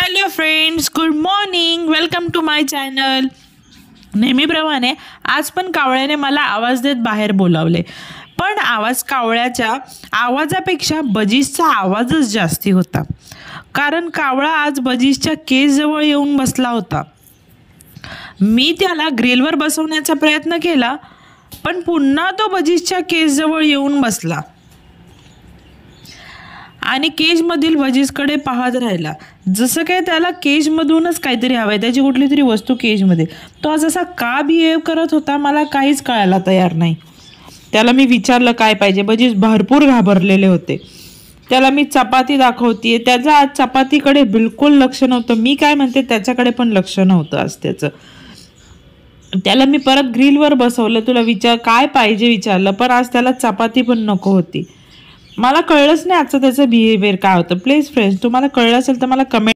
Hello friends, good morning. Welcome to my channel. नेहमीप्रमाणे आज पण कावळ्याने मला आवाज देत बाहेर बोलावले, पण आवाज कावळ्याच्या आवाजापेक्षा बजीसचा आवाजच जास्ती होता. कारण कावळा आज बजीसच्या केसजवळ येऊन बसला होता. मी त्याला ग्रिलवर बसवण्याचा प्रयत्न केला, पण पुन्हा तो बजीसच्या केसजवळ येऊन बसला आणि केजमधील बजीसकडे पाहत राहिला, जसं काय त्याला केजमधूनच काहीतरी हवंय, त्याची कुठली तरी वस्तू केजमध्ये. तो आज असा का बिहेव करत होता मला काहीच कळायला तयार नाही. त्याला मी विचारलं काय पाहिजे. बजीस भरपूर घाबरलेले होते. त्याला मी चपाती दाखवतीये, त्याचं आज चपातीकडे बिलकुल लक्ष नव्हतं. मी काय म्हणते त्याच्याकडे पण लक्ष नव्हतं आज त्याचं. त्याला मी परत ग्रिलवर बसवलं, तुला काय पाहिजे विचारलं, पण आज त्याला चपाती पण नको होती. मला कळलंच नाही आजचं त्याचं बिहेवियर काय होतं. प्लीज फ्रेंड्स, तुम्हाला कळलं असेल तर मला कमेंट